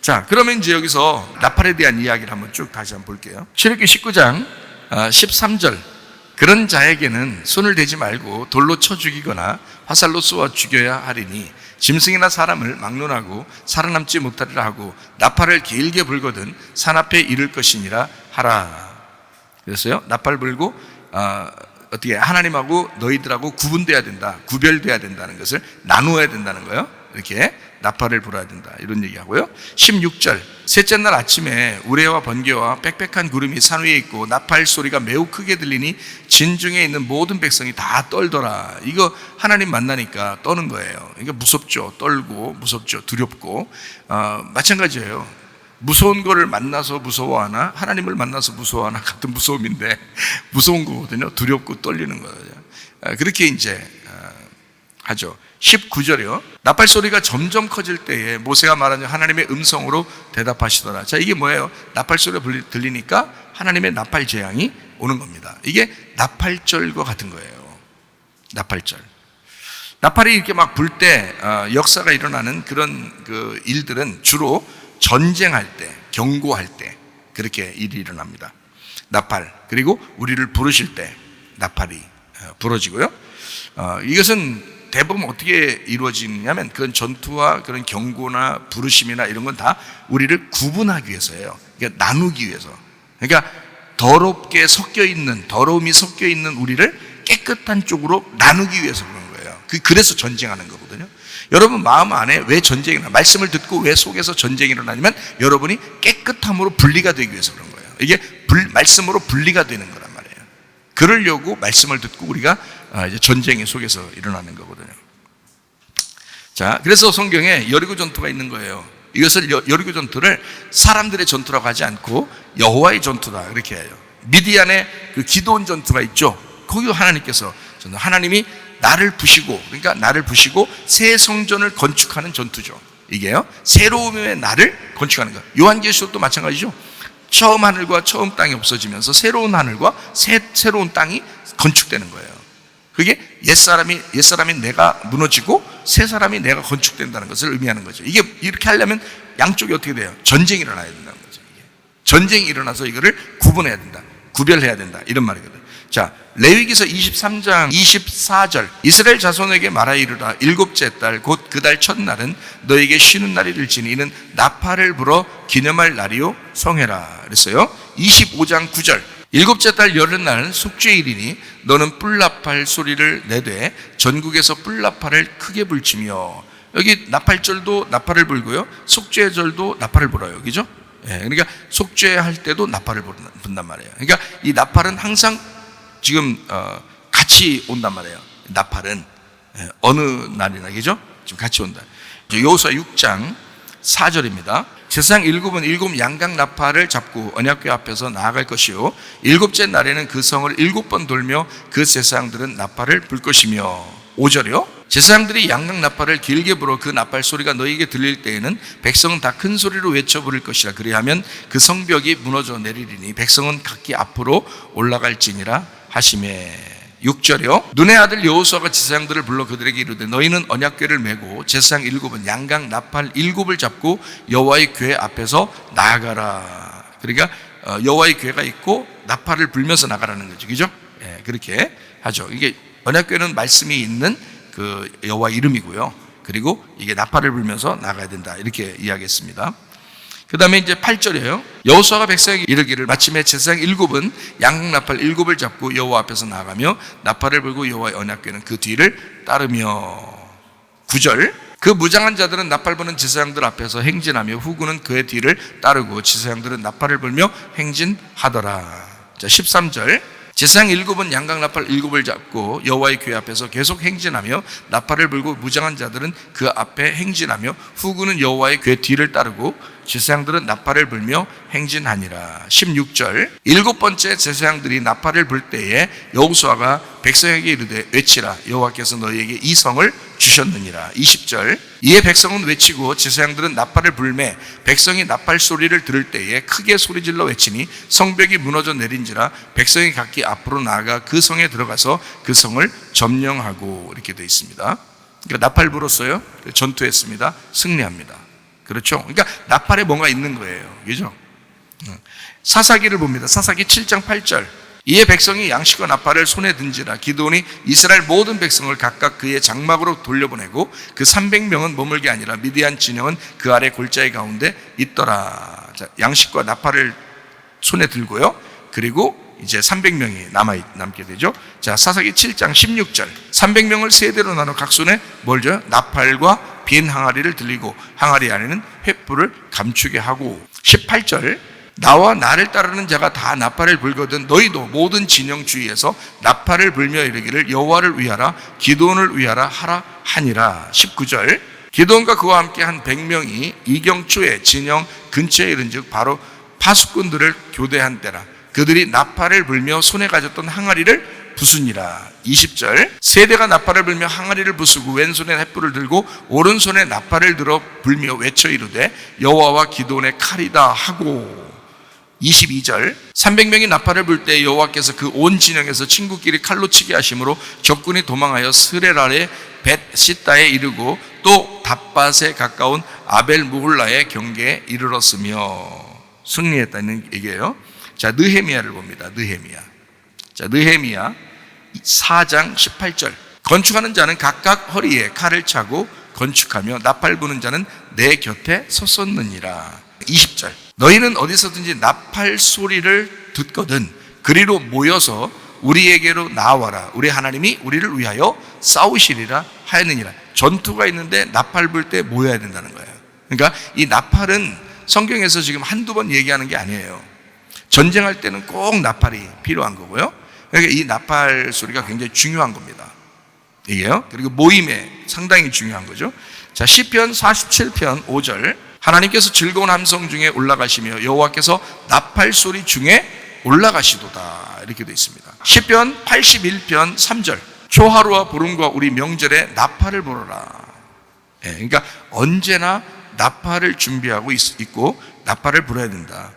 자, 그러면 이제 여기서 나팔에 대한 이야기를 한번 쭉 다시 한번 볼게요. 출애굽기 19장 13절. 그런 자에게는 손을 대지 말고 돌로 쳐 죽이거나 화살로 쏘아 죽여야 하리니 짐승이나 사람을 막론하고 살아남지 못하리라 하고 나팔을 길게 불거든 산 앞에 이를 것이니라 하라. 그랬어요. 나팔 불고 어떻게 하나님하고 너희들하고 구분돼야 된다, 구별돼야 된다는 것을 나누어야 된다는 거예요. 이렇게 나팔을 불어야 된다, 이런 얘기하고요. 16절. 셋째 날 아침에 우레와 번개와 빽빽한 구름이 산 위에 있고 나팔 소리가 매우 크게 들리니 진중에 있는 모든 백성이 다 떨더라. 이거 하나님 만나니까 떠는 거예요. 이게 무섭죠. 떨고 무섭죠. 두렵고. 마찬가지예요. 무서운 거를 만나서 무서워하나 하나님을 만나서 무서워하나 같은 무서움인데 무서운 거거든요. 두렵고 떨리는 거예요. 그렇게 이제 하죠. 19절이요. 나팔 소리가 점점 커질 때에 모세가 말하는 하나님의 음성으로 대답하시더라. 자, 이게 뭐예요? 나팔 소리가 들리니까 하나님의 나팔 재앙이 오는 겁니다. 이게 나팔절과 같은 거예요. 나팔절. 나팔이 이렇게 막 불 때 역사가 일어나는 그런 그 일들은 주로 전쟁할 때, 경고할 때 그렇게 일이 일어납니다. 나팔. 그리고 우리를 부르실 때 나팔이 부러지고요. 이것은 대부분 어떻게 이루어지냐면 그런 전투와 그런 경고나 부르심이나 이런 건 다 우리를 구분하기 위해서예요. 그러니까 나누기 위해서. 그러니까 더럽게 섞여 있는, 더러움이 섞여 있는 우리를 깨끗한 쪽으로 나누기 위해서 그런 거예요. 그래서 전쟁하는 거거든요. 여러분 마음 안에 왜 전쟁이 일어나? 말씀을 듣고 왜 속에서 전쟁이 일어나냐면 여러분이 깨끗함으로 분리가 되기 위해서 그런 거예요. 이게 말씀으로 분리가 되는 거란 말이에요. 그러려고 말씀을 듣고 우리가 이제 전쟁의 속에서 일어나는 거거든요. 자, 그래서 성경에 여리고 전투가 있는 거예요. 이것을 여리고 전투를 사람들의 전투라고 하지 않고 여호와의 전투다 이렇게 해요. 미디안의 그 기드온 전투가 있죠. 거기도 하나님께서 하나님이 나를 부시고, 그러니까 나를 부시고 새 성전을 건축하는 전투죠. 이게요. 새로움의 나를 건축하는 거. 요한계시록도 마찬가지죠. 처음 하늘과 처음 땅이 없어지면서 새로운 하늘과 새로운 땅이 건축되는 거예요. 그게 옛사람이 내가 무너지고 새 사람이 내가 건축된다는 것을 의미하는 거죠. 이게 이렇게 하려면 양쪽이 어떻게 돼요? 전쟁이 일어나야 된다는 거죠. 전쟁이 일어나서 이거를 구분해야 된다, 구별해야 된다, 이런 말이거든요. 자, 레위기서 23장 24절. 이스라엘 자손에게 말하 이르라. 일곱째 달 곧 그 달 첫날은 너에게 쉬는 날이를지니 이는 나팔을 불어 기념할 날이요 성회라 그랬어요. 25장 9절. 일곱째 달 열흘날은 속죄일이니 너는 뿔나팔 소리를 내되 전국에서 뿔나팔을 크게 불치며. 여기 나팔절도 나팔을 불고요, 속죄절도 나팔을 불어요. 그죠? 예, 그러니까 속죄할 때도 나팔을 분단 말이에요. 그러니까 이 나팔은 항상 지금 같이 온단 말이에요. 나팔은 어느 날이나, 그죠? 지금 같이 온다. 여호수아 6장 4절입니다. 제사장 일곱은 일곱 양각 나팔을 잡고 언약궤 앞에서 나아갈 것이요 일곱째 날에는 그 성을 7번 돌며 그 제사장들은 나팔을 불 것이며. 5절이요. 제사장들이 양각 나팔을 길게 불어 그 나팔 소리가 너희에게 들릴 때에는 백성은 다 큰 소리로 외쳐 부를 것이라. 그리하면 그 성벽이 무너져 내리리니 백성은 각기 앞으로 올라갈지니라 하시매. 6절이요. 눈의 아들 여호수아가 제사장들을 불러 그들에게 이르되 너희는 언약궤를 메고 제사장 7은 양각 나팔 7을 잡고 여호와의 궤 앞에서 나아가라. 그러니까 여호와의 궤가 있고 나팔을 불면서 나가라는 거죠. 그죠? 예, 그렇게 하죠. 이게 언약궤는 말씀이 있는 그 여호와 이름이고요. 그리고 이게 나팔을 불면서 나가야 된다, 이렇게 이야기했습니다. 그 다음에 이제 8절이에요. 여호수아가 백성에게 이르기를 마침에 제사장 7은 양각 나팔 7을 잡고 여호와 앞에서 나가며 나팔을 불고 여호와의 언약궤는 그 뒤를 따르며. 9절. 그 무장한 자들은 나팔 부는 제사장들 앞에서 행진하며 후군은 그의 뒤를 따르고 제사장들은 나팔을 불며 행진하더라. 자, 13절. 제사장 7은 양각 나팔 7을 잡고 여호와의 궤 앞에서 계속 행진하며 나팔을 불고 무장한 자들은 그 앞에 행진하며 후군은 여호와의 궤 뒤를 따르고 제사장들은 나팔을 불며 행진하니라. 16절. 7번째 제사장들이 나팔을 불 때에 여호수아가 백성에게 이르되 외치라. 여호와께서 너희에게 이 성을 주셨느니라. 20절. 이에 백성은 외치고 제사장들은 나팔을 불매 백성이 나팔 소리를 들을 때에 크게 소리질러 외치니 성벽이 무너져 내린지라 백성이 각기 앞으로 나아가 그 성에 들어가서 그 성을 점령하고. 이렇게 되어 있습니다. 그러니까 나팔 불었어요. 전투했습니다. 승리합니다. 그렇죠? 그러니까 나팔에 뭔가 있는 거예요. 그죠? 사사기를 봅니다. 사사기 7장 8절. 이에 백성이 양식과 나팔을 손에 든지라 기드온이 이스라엘 모든 백성을 각각 그의 장막으로 돌려보내고 그 300명은 머물게 아니라 미디안 진영은 그 아래 골짜기 가운데 있더라. 자, 양식과 나팔을 손에 들고요. 그리고 이제 300명이 남게 되죠. 자, 사사기 7장 16절. 300명을 세 대로 나눠 각 손에 뭘 줘요? 나팔과 빈 항아리를 들리고 항아리 안에는 횃불을 감추게 하고. 18절. 나와 나를 따르는 자가 다 나팔을 불거든 너희도 모든 진영 주위에서 나팔을 불며 이르기를 여호와를 위하라 기드온을 위하라 하라 하니라. 19절. 기드온과 그와 함께 한 100명이 이경초에 진영 근처에 이른즉 바로 파수꾼들을 교대한 때라. 그들이 나팔을 불며 손에 가졌던 항아리를 부수니라. 20절. 세대가 나팔을 불며 항아리를 부수고 왼손에 횃불을 들고 오른손에 나팔을 들어 불며 외쳐 이르되 여호와와 기드온의 칼이다 하고. 22절. 300명이 나팔을 불 때 여호와께서 그 온 진영에서 친구끼리 칼로 치게 하심으로 적군이 도망하여 스렐 아래 벳시다에 이르고 또 답밭에 가까운 아벨 무홀라의 경계에 이르렀으며 승리했다는 얘기예요. 자, 느헤미야를 봅니다. 느헤미야. 자, 느헤미야 4장 18절. 건축하는 자는 각각 허리에 칼을 차고 건축하며 나팔 부는 자는 내 곁에 섰었느니라. 20절. 너희는 어디서든지 나팔 소리를 듣거든 그리로 모여서 우리에게로 나와라. 우리 하나님이 우리를 위하여 싸우시리라 하였느니라. 전투가 있는데 나팔 불 때 모여야 된다는 거예요. 그러니까 이 나팔은 성경에서 지금 한두 번 얘기하는 게 아니에요. 전쟁할 때는 꼭 나팔이 필요한 거고요. 그러니까 이 나팔 소리가 굉장히 중요한 겁니다. 이게요. 그리고 모임에 상당히 중요한 거죠. 자, 시편 47편 5절. 하나님께서 즐거운 함성 중에 올라가시며 여호와께서 나팔 소리 중에 올라가시도다. 이렇게 되어 있습니다. 시편 81편 3절. 초하루와 보름과 우리 명절에 나팔을 불어라. 그러니까 언제나 나팔을 준비하고 있고 나팔을 불어야 된다.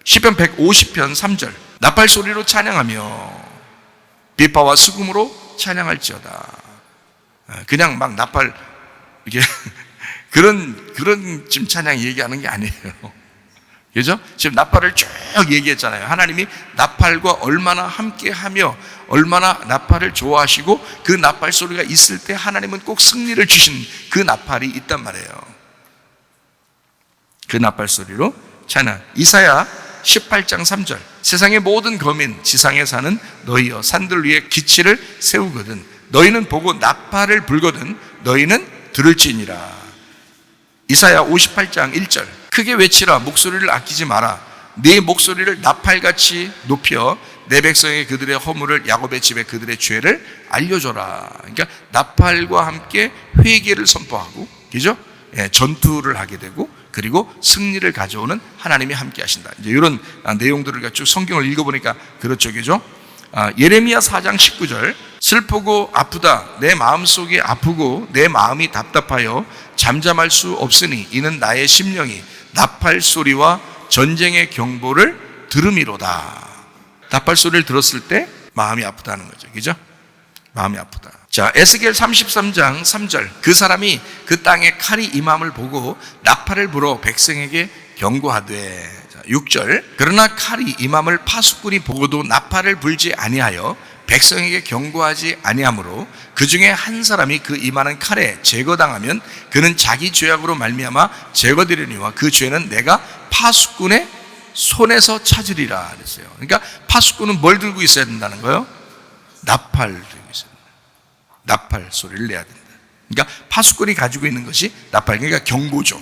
시편 150편 3절. 나팔 소리로 찬양하며 비파와 수금으로 찬양할지어다. 그냥 막 나팔 이렇게 그런 지금 찬양 얘기하는 게 아니에요. 그죠? 지금 나팔을 쭉 얘기했잖아요. 하나님이 나팔과 얼마나 함께하며 얼마나 나팔을 좋아하시고 그 나팔 소리가 있을 때 하나님은 꼭 승리를 주신 그 나팔이 있단 말이에요. 그 나팔 소리로 찬양. 이사야 18장 3절. 세상의 모든 거민 지상에 사는 너희여 산들 위에 기치를 세우거든 너희는 보고 나팔을 불거든 너희는 들을지니라. 이사야 58장 1절. 크게 외치라. 목소리를 아끼지 마라. 네 목소리를 나팔같이 높여 내 백성의 그들의 허물을 야곱의 집에 그들의 죄를 알려줘라. 그러니까 나팔과 함께 회개를 선포하고, 그죠? 전투를 하게 되고, 그리고 승리를 가져오는 하나님이 함께 하신다. 이제 이런 내용들을 쭉 성경을 읽어보니까 그렇죠, 그죠? 예레미야 4장 19절. 슬프고 아프다. 내 마음속이 아프고 내 마음이 답답하여 잠잠할 수 없으니 이는 나의 심령이 나팔 소리와 전쟁의 경보를 들음이로다. 나팔 소리를 들었을 때 마음이 아프다는 거죠. 그죠? 마음이 아프다. 자, 에스겔 33장 3절. 그 사람이 그 땅에 칼이 임함을 보고 나팔을 불어 백성에게 경고하되. 6절. 그러나 칼이 임함을 파수꾼이 보고도 나팔을 불지 아니하여 백성에게 경고하지 아니하므로 그 중에 한 사람이 그 임하는 칼에 제거당하면 그는 자기 죄악으로 말미암아 제거되려니와 그 죄는 내가 파수꾼의 손에서 찾으리라 그랬어요. 그러니까 파수꾼은 뭘 들고 있어야 된다는 거예요? 나팔 들고 있어야 된다. 나팔 소리를 내야 된다. 그러니까 파수꾼이 가지고 있는 것이 나팔, 그러니까 경고죠.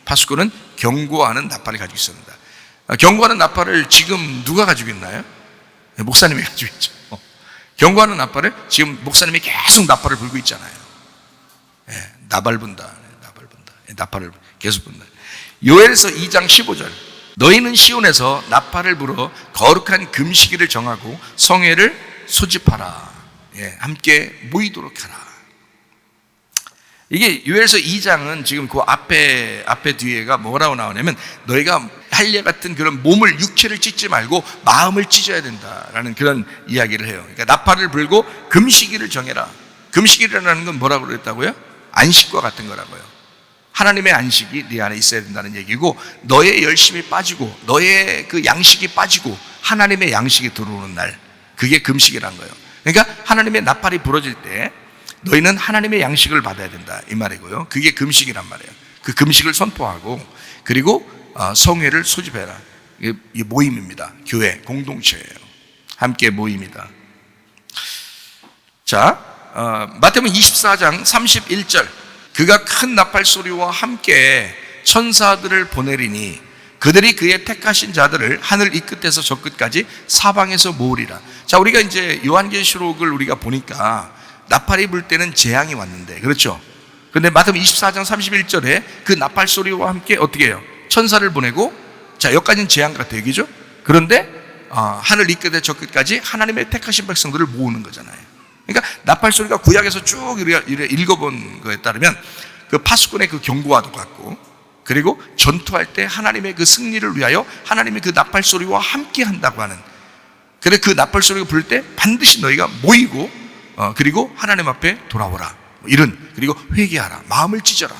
파수꾼은 경고하는 나팔을 가지고 있습니다. 경고하는 나팔을 지금 누가 가지고 있나요? 목사님이 가지고 있죠. 경고하는 나팔을 지금 목사님이 계속 나팔을 불고 있잖아요. 나발 분다. 나팔을 계속 분다. 요엘서 2장 15절. 너희는 시온에서 나팔을 불어 거룩한 금식일을 정하고 성회를 소집하라. 함께 모이도록 하라. 이게 요엘서 2장은 지금 그 앞에 뒤에가 뭐라고 나오냐면 너희가 할례 같은 그런 몸을 육체를 찢지 말고 마음을 찢어야 된다라는 그런 이야기를 해요. 그러니까 나팔을 불고 금식일을 정해라. 금식일이라는 건 뭐라고 그랬다고요? 안식과 같은 거라고요. 하나님의 안식이 네 안에 있어야 된다는 얘기고, 너의 열심이 빠지고 너의 그 양식이 빠지고 하나님의 양식이 들어오는 날, 그게 금식이란 거예요. 그러니까 하나님의 나팔이 부러질 때 너희는 하나님의 양식을 받아야 된다, 이 말이고요. 그게 금식이란 말이에요. 그 금식을 선포하고, 그리고 성회를 소집해라. 이게 모임입니다. 교회 공동체예요. 함께 모임이다. 자, 마태복음 24장 31절, 그가 큰 나팔 소리와 함께 천사들을 보내리니 그들이 그의 택하신 자들을 하늘 이 끝에서 저 끝까지 사방에서 모으리라. 자, 우리가 이제 요한계시록을 우리가 보니까 나팔이 불 때는 재앙이 왔는데, 그렇죠? 근데 마태복음 24장 31절에 그 나팔 소리와 함께 어떻게 해요? 천사를 보내고, 자, 여기까지는 재앙 같은 얘기죠? 그런데 하늘 이 끝에 저 끝까지 하나님의 택하신 백성들을 모으는 거잖아요. 그러니까 나팔 소리가 구약에서 쭉 읽어본 거에 따르면 그 파수꾼의 그 경고와도 같고, 그리고 전투할 때 하나님의 그 승리를 위하여 하나님의 그 나팔 소리와 함께 한다고 하는, 그래 그 나팔 소리가 부를 때 반드시 너희가 모이고 그리고 하나님 앞에 돌아오라, 이런, 그리고 회개하라, 마음을 찢어라,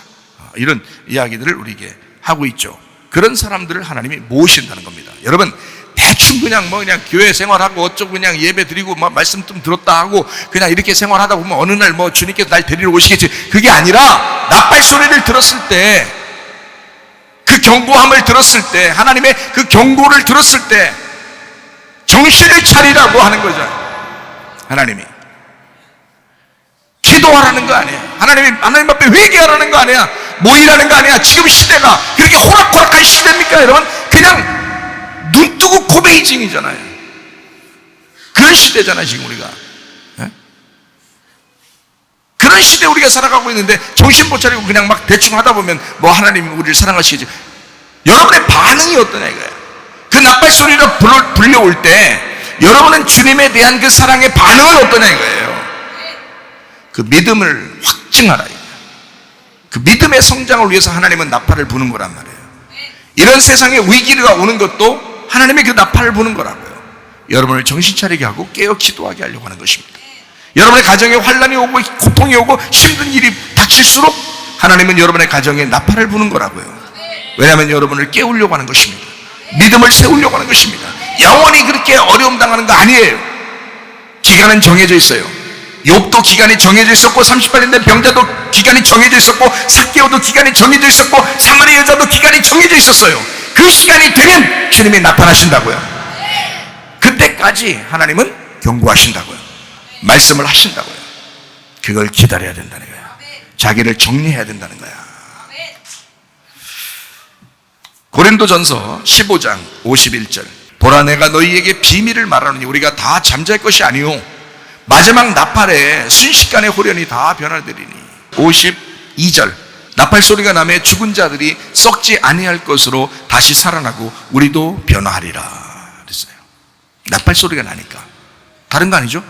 이런 이야기들을 우리에게 하고 있죠. 그런 사람들을 하나님이 모으신다는 겁니다. 여러분, 대충 그냥 그냥 교회 생활하고 어쩌고 그냥 예배 드리고 말씀 좀 들었다 하고 그냥 이렇게 생활하다 보면 어느 날 주님께서 날 데리러 오시겠지, 그게 아니라 나팔 소리를 들었을 때, 그 경고함을 들었을 때, 하나님의 그 경고를 들었을 때 정신을 차리라고 하는 거죠. 하나님이 기도하라는 거 아니에요. 하나님 앞에 회개하라는 거 아니야. 모이라는 거 아니야. 지금 시대가 그렇게 호락호락한 시대입니까, 여러분? 그냥 눈 뜨고 고베이징이잖아요. 그런 시대잖아요, 지금 우리가. 네? 그런 시대에 우리가 살아가고 있는데 정신 못 차리고 그냥 막 대충 하다 보면 하나님이 우리를 사랑하시겠지. 여러분의 반응이 어떠냐 이거예요. 그 나팔 소리가 불려올 때 여러분은 주님에 대한 그 사랑의 반응은 어떠냐 이거예요. 그 믿음을 확증하라 이거예요. 그 믿음의 성장을 위해서 하나님은 나팔을 부는 거란 말이에요. 이런 세상에 위기가 오는 것도 하나님의 그 나팔을 부는 거라고요. 여러분을 정신 차리게 하고 깨어 기도하게 하려고 하는 것입니다. 여러분의 가정에 환난이 오고 고통이 오고 힘든 일이 닥칠수록 하나님은 여러분의 가정에 나팔을 부는 거라고요. 왜냐하면 여러분을 깨우려고 하는 것입니다. 믿음을 세우려고 하는 것입니다. 영원히 그렇게 어려움 당하는 거 아니에요. 기간은 정해져 있어요. 욥도 기간이 정해져 있었고, 38년 된 병자도 기간이 정해져 있었고, 삭개오도 기간이 정해져 있었고, 사마리아 여자도 기간이 정해져 있었어요. 그 시간이 되면 주님이 나타나신다고요. 그때까지 하나님은 경고하신다고요. 말씀을 하신다고요. 그걸 기다려야 된다는 거야. 자기를 정리해야 된다는 거야. 고린도전서 15장 51절, 보라 내가 너희에게 비밀을 말하노니 우리가 다 잠잘 것이 아니오 마지막 나팔에 순식간에 홀연히 다 변화되리니. 52절, 나팔 소리가 나매 죽은 자들이 썩지 아니할 것으로 다시 살아나고 우리도 변화하리라 그랬어요. 나팔 소리가 나니까. 다른 거 아니죠?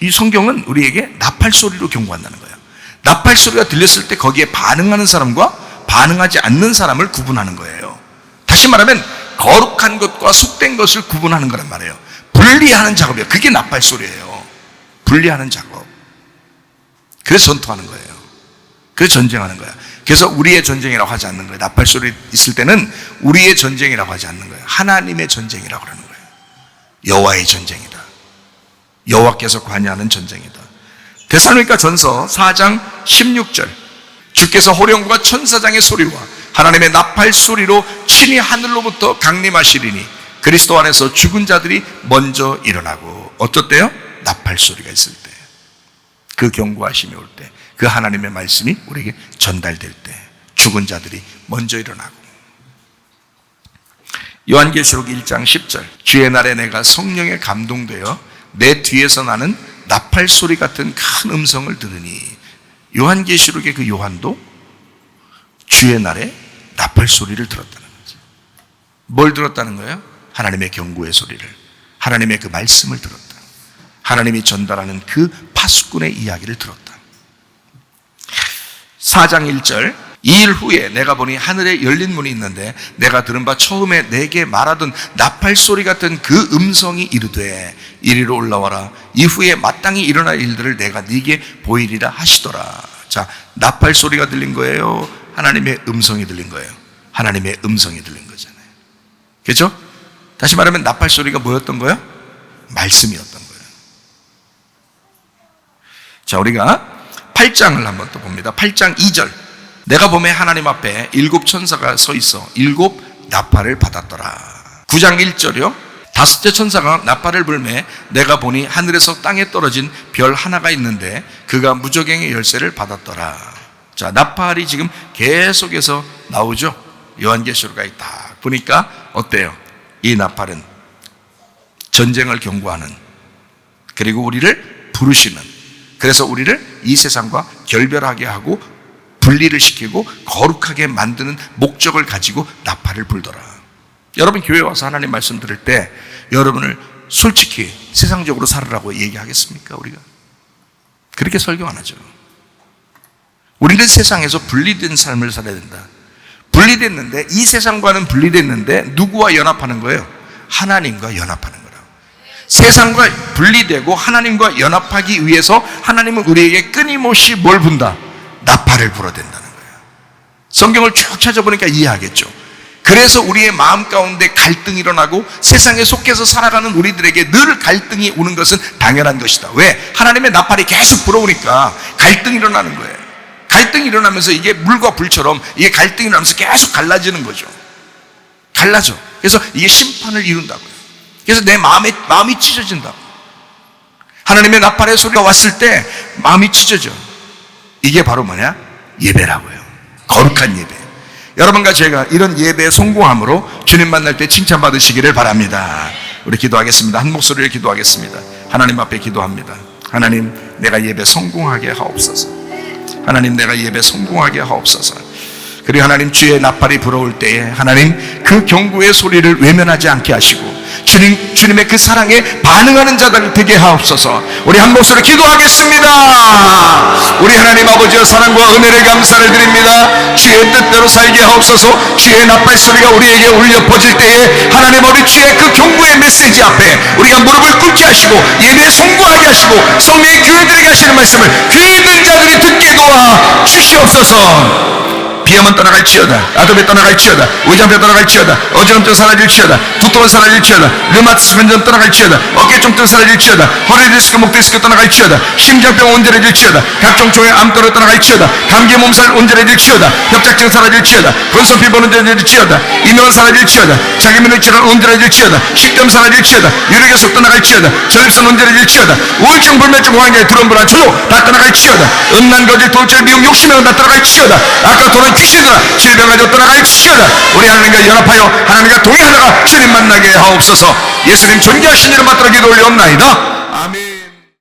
이 성경은 우리에게 나팔 소리로 경고한다는 거예요. 나팔 소리가 들렸을 때 거기에 반응하는 사람과 반응하지 않는 사람을 구분하는 거예요. 다시 말하면 거룩한 것과 속된 것을 구분하는 거란 말이에요. 분리하는 작업이에요. 그게 나팔 소리예요. 분리하는 작업. 그래서 전투하는 거예요. 그래서 전쟁하는 거야. 그래서 우리의 전쟁이라고 하지 않는 거예요. 나팔 소리 있을 때는 우리의 전쟁이라고 하지 않는 거예요. 하나님의 전쟁이라고 하는 거예요. 여호와의 전쟁이다. 여호와께서 관여하는 전쟁이다. 데살로니가 전서 4장 16절, 주께서 호령과 천사장의 소리와 하나님의 나팔 소리로 친히 하늘로부터 강림하시리니 그리스도 안에서 죽은 자들이 먼저 일어나고. 어떨 때요? 나팔 소리가 있을 때, 그 경고하심이 올 때, 그 하나님의 말씀이 우리에게 전달될 때 죽은 자들이 먼저 일어나고. 요한계시록 1장 10절, 주의 날에 내가 성령에 감동되어 내 뒤에서 나는 나팔 소리 같은 큰 음성을 들으니. 요한계시록의 그 요한도 주의 날에 나팔 소리를 들었다는 거죠. 뭘 들었다는 거예요? 하나님의 경고의 소리를, 하나님의 그 말씀을 들었다. 하나님이 전달하는 그 파수꾼의 이야기를 들었다. 4장 1절, 이 일 후에 내가 보니 하늘에 열린 문이 있는데 내가 들은 바 처음에 내게 말하던 나팔 소리 같은 그 음성이 이르되 이리로 올라와라. 이후에 마땅히 일어날 일들을 내가 네게 보이리라 하시더라. 자, 나팔 소리가 들린 거예요? 하나님의 음성이 들린 거예요. 하나님의 음성이 들린 거잖아요. 그렇죠? 다시 말하면 나팔 소리가 뭐였던 거예요? 말씀이었던 거예요. 자, 우리가 8장을 한번 또 봅니다. 8장 2절. 내가 봄에 하나님 앞에 7 천사가 서 있어 7 나팔을 받았더라. 9장 1절이요. 5째 천사가 나팔을 불매 내가 보니 하늘에서 땅에 떨어진 별 하나가 있는데 그가 무저갱의 열쇠를 받았더라. 자, 나팔이 지금 계속해서 나오죠. 요한계시록에 딱 보니까 어때요? 이 나팔은 전쟁을 경고하는, 그리고 우리를 부르시는, 그래서 우리를 이 세상과 결별하게 하고 분리를 시키고 거룩하게 만드는 목적을 가지고 나팔을 불더라. 여러분 교회 와서 하나님 말씀 들을 때 여러분을 솔직히 세상적으로 살으라고 얘기하겠습니까? 우리가 그렇게 설교 안 하죠. 우리는 세상에서 분리된 삶을 살아야 된다. 분리됐는데, 이 세상과는 분리됐는데 누구와 연합하는 거예요? 하나님과 연합하는 거라고. 세상과 분리되고 하나님과 연합하기 위해서 하나님은 우리에게 끊임없이 뭘 분다? 나팔을 불어야 된다는 거예요. 성경을 쭉 찾아보니까 이해하겠죠. 그래서 우리의 마음 가운데 갈등이 일어나고 세상에 속해서 살아가는 우리들에게 늘 갈등이 오는 것은 당연한 것이다. 왜? 하나님의 나팔이 계속 불어오니까 갈등이 일어나는 거예요. 갈등이 일어나면서 이게 물과 불처럼 이게 갈등이 일어나면서 계속 갈라지는 거죠. 갈라져. 그래서 이게 심판을 이룬다고요. 그래서 내 마음이 찢어진다고. 하나님의 나팔의 소리가 왔을 때 마음이 찢어져. 이게 바로 뭐냐? 예배라고요. 거룩한 예배. 여러분과 제가 이런 예배에 성공함으로 주님 만날 때 칭찬받으시기를 바랍니다. 우리 기도하겠습니다. 한 목소리를 기도하겠습니다. 하나님 앞에 기도합니다. 하나님, 내가 예배 성공하게 하옵소서. 하나님, 내가 예배 성공하게 하옵소서. 그리고 하나님, 주의 나팔이 불어올 때에 하나님 그 경고의 소리를 외면하지 않게 하시고 주님의 그 사랑에 반응하는 자들 되게 하옵소서. 우리 한 목소리로 기도하겠습니다. 우리 하나님 아버지의 사랑과 은혜를 감사를 드립니다. 주의 뜻대로 살게 하옵소서. 주의 나팔 소리가 우리에게 울려 퍼질 때에 하나님, 우리 주의 그 경고의 메시지 앞에 우리가 무릎을 꿇게 하시고 예배에 성공하게 하시고 성령의 교회들에게 하시는 말씀을 귀 있는 자들이 듣게 도와 주시옵소서. 비염은 떠나갈지어다. 아토피 떠나갈지어다. 의장병 떠나갈지어다. 어지럼증 사라질지어다. 두통은 사라질지어다. 류마티스 근점 떠나갈지어다. 어깨통증 사라질지어다. 허리 디스크, 목 디스크 떠나갈지어다. 심장병 온전해질지어다. 각종 종의 암도로 떠나갈지어다. 감기 몸살 온전해질지어다. 협착증 사라질지어다. 건성 피부 온전해질지어다. 이명은 사라질지어다. 자기 면역질환 온전해질지어다. 식담 사라질지어다. 유력에서 떠나갈지어다. 전립선 온전해질지어다. 우울증, 불면증, 환경, 두려움, 불안, 초조 다 떠나갈지어다. 음란, 거짓, 돌절, 미용, 욕심에 다 떠나갈지어다. 아까 돌아 귀신들아, 질병 가지고 떠나갈지어다. 우리 하나님과 연합하여 하나님과 동의하다가 주님 만나게 하옵소서. 예수님 존귀하신 이름 받들어 기도 올려옵나이다.